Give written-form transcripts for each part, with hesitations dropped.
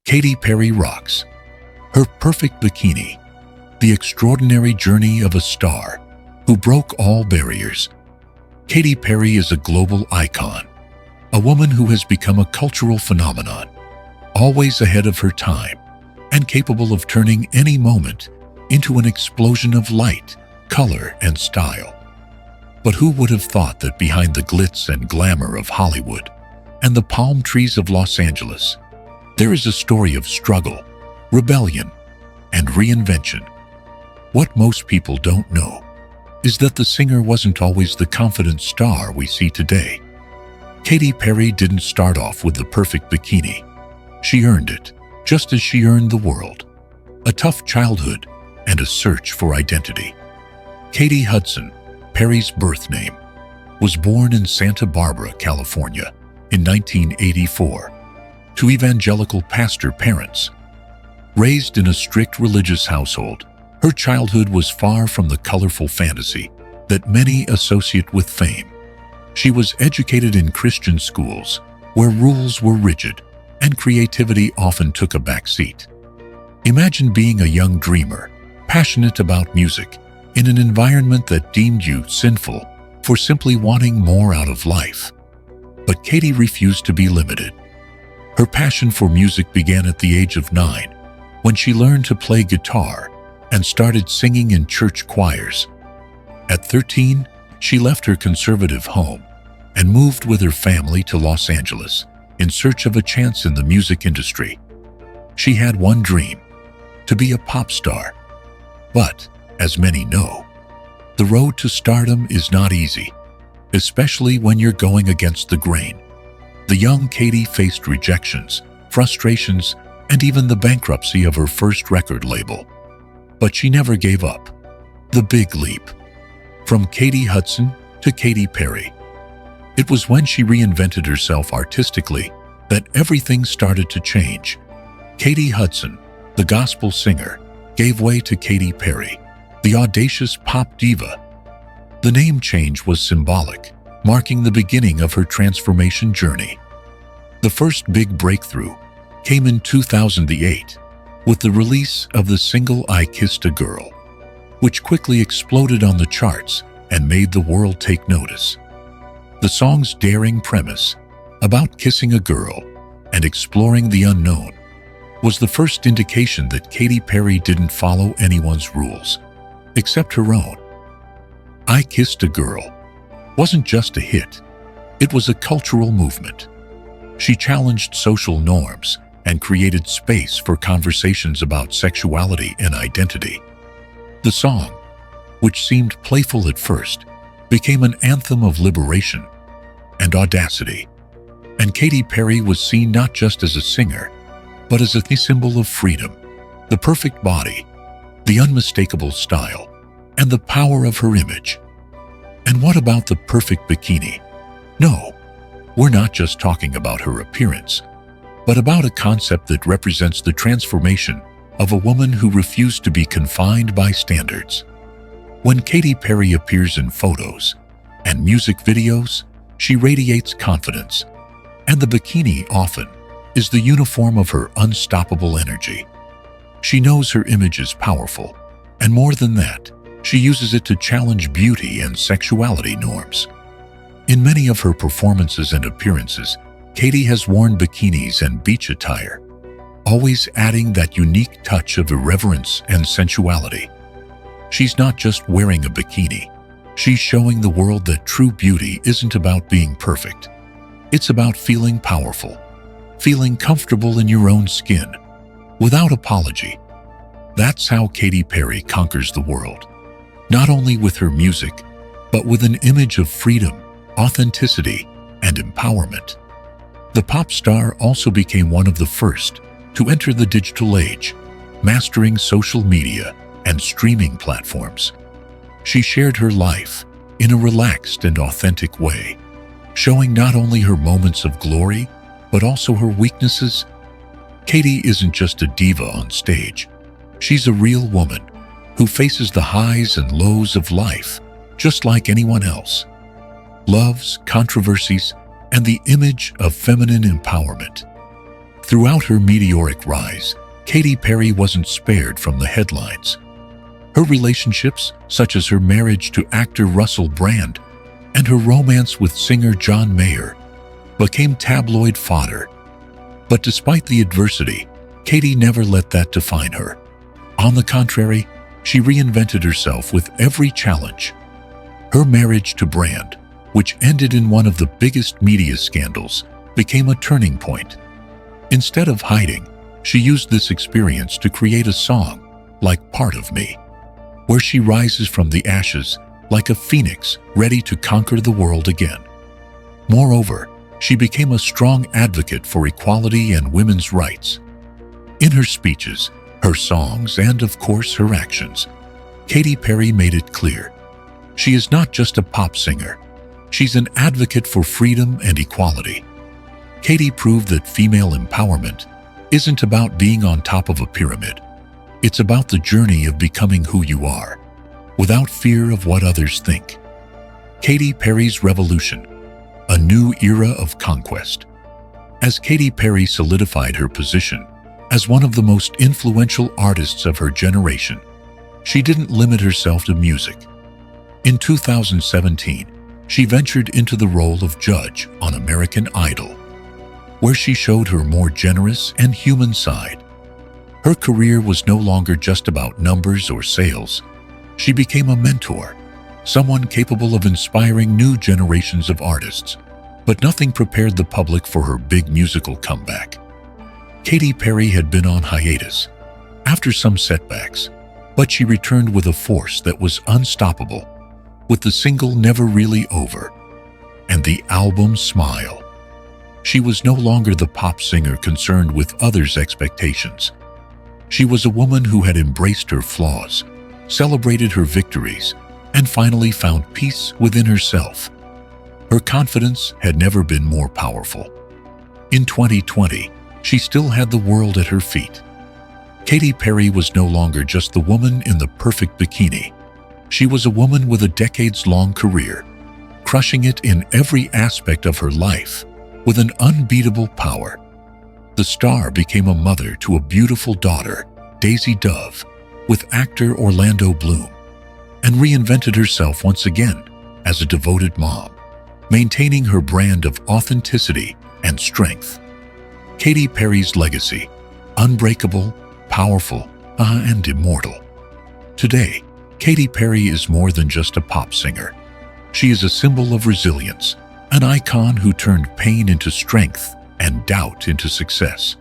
Katy Perry rocks. Her perfect bikini, the extraordinary journey of a star who broke all barriers. Katy Perry is a global icon, a woman who has become a cultural phenomenon, always ahead of her time and capable of turning any moment into an explosion of light, color, and style. But who would have thought that behind the glitz and glamour of Hollywood and the palm trees of Los Angeles, there is a story of struggle, rebellion, and reinvention. What most people don't know is that the singer wasn't always the confident star we see today. Katy Perry didn't start off with the perfect bikini. She earned it, just as she earned the world. A tough childhood and a search for identity. Katy Hudson, Perry's birth name, was born in Santa Barbara, California in 1984 to evangelical pastor parents. Raised in a strict religious household, her childhood was far from the colorful fantasy that many associate with fame. She was educated in Christian schools where rules were rigid and creativity often took a back seat. Imagine being a young dreamer, passionate about music, in an environment that deemed you sinful for simply wanting more out of life. But Katy refused to be limited. Her passion for music began at the age of 9, when she learned to play guitar and started singing in church choirs. At 13, she left her conservative home and moved with her family to Los Angeles in search of a chance in the music industry. She had one dream: to be a pop star. But, as many know, the road to stardom is not easy, especially when you're going against the grain. The young Katy faced rejections, frustrations, and even the bankruptcy of her first record label. But she never gave up. The big leap. From Katy Hudson to Katy Perry. It was when she reinvented herself artistically that everything started to change. Katy Hudson, the gospel singer, gave way to Katy Perry, the audacious pop diva. The name change was symbolic, marking the beginning of her transformation journey. The first big breakthrough came in 2008 with the release of the single "I Kissed a Girl," which quickly exploded on the charts and made the world take notice. The song's daring premise, about kissing a girl and exploring the unknown, was the first indication that Katy Perry didn't follow anyone's rules, except her own. "I Kissed a Girl" wasn't just a hit, it was a cultural movement. She challenged social norms and created space for conversations about sexuality and identity. The song, which seemed playful at first, became an anthem of liberation and audacity. And Katy Perry was seen not just as a singer, but as a symbol of freedom, the perfect body, the unmistakable style, and the power of her image. And what about the perfect bikini? No, we're not just talking about her appearance, but about a concept that represents the transformation of a woman who refused to be confined by standards. When Katy Perry appears in photos and music videos, she radiates confidence, and the bikini often is the uniform of her unstoppable energy. She knows her image is powerful, and more than that, she uses it to challenge beauty and sexuality norms. In many of her performances and appearances, Katy has worn bikinis and beach attire, always adding that unique touch of irreverence and sensuality. She's not just wearing a bikini, she's showing the world that true beauty isn't about being perfect. It's about feeling powerful, feeling comfortable in your own skin, without apology. That's how Katy Perry conquers the world, not only with her music, but with an image of freedom, authenticity, and empowerment. The pop star also became one of the first to enter the digital age, mastering social media and streaming platforms. She shared her life in a relaxed and authentic way, showing not only her moments of glory, but also her weaknesses. Katy isn't just a diva on stage. She's a real woman who faces the highs and lows of life, just like anyone else. Loves, controversies, and the image of feminine empowerment. Throughout her meteoric rise, Katy Perry wasn't spared from the headlines. Her relationships, such as her marriage to actor Russell Brand and her romance with singer John Mayer, became tabloid fodder. But despite the adversity, Katy never let that define her. On the contrary, she reinvented herself with every challenge. Her marriage to Brand, which ended in one of the biggest media scandals, became a turning point. Instead of hiding, she used this experience to create a song, like Part of Me, where she rises from the ashes like a phoenix ready to conquer the world again. Moreover, she became a strong advocate for equality and women's rights. In her speeches, her songs, and of course her actions, Katy Perry made it clear. She is not just a pop singer. She's an advocate for freedom and equality. Katy proved that female empowerment isn't about being on top of a pyramid. It's about the journey of becoming who you are, without fear of what others think. Katy Perry's revolution, a new era of conquest. As Katy Perry solidified her position as one of the most influential artists of her generation, she didn't limit herself to music. In 2017, she ventured into the role of judge on American Idol, where she showed her more generous and human side. Her career was no longer just about numbers or sales. She became a mentor, someone capable of inspiring new generations of artists. But nothing prepared the public for her big musical comeback. Katy Perry had been on hiatus after some setbacks, but she returned with a force that was unstoppable, with the single Never Really Over and the album Smile. She was no longer the pop singer concerned with others' expectations. She was a woman who had embraced her flaws, celebrated her victories, and finally found peace within herself. Her confidence had never been more powerful. In 2020, she still had the world at her feet. Katy Perry was no longer just the woman in the perfect bikini. She was a woman with a decades-long career, crushing it in every aspect of her life with an unbeatable power. The star became a mother to a beautiful daughter, Daisy Dove, with actor Orlando Bloom, and reinvented herself once again as a devoted mom, maintaining her brand of authenticity and strength. Katy Perry's legacy, unbreakable, powerful, and immortal. Today, Katy Perry is more than just a pop singer. She is a symbol of resilience, an icon who turned pain into strength and doubt into success.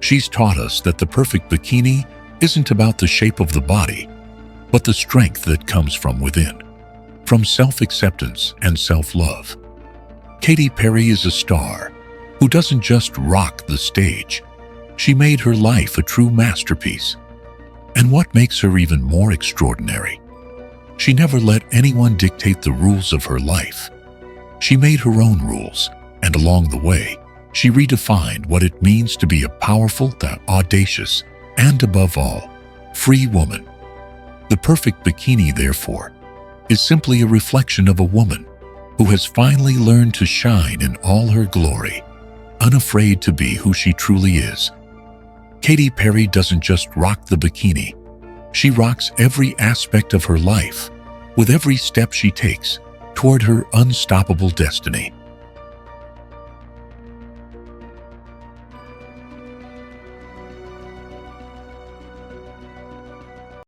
She's taught us that the perfect bikini isn't about the shape of the body, but the strength that comes from within, from self-acceptance and self-love. Katy Perry is a star who doesn't just rock the stage. She made her life a true masterpiece. And what makes her even more extraordinary? She never let anyone dictate the rules of her life. She made her own rules, and along the way, she redefined what it means to be a powerful, audacious, and above all, free woman. The perfect bikini, therefore, is simply a reflection of a woman who has finally learned to shine in all her glory, unafraid to be who she truly is. Katy Perry doesn't just rock the bikini. She rocks every aspect of her life, with every step she takes toward her unstoppable destiny.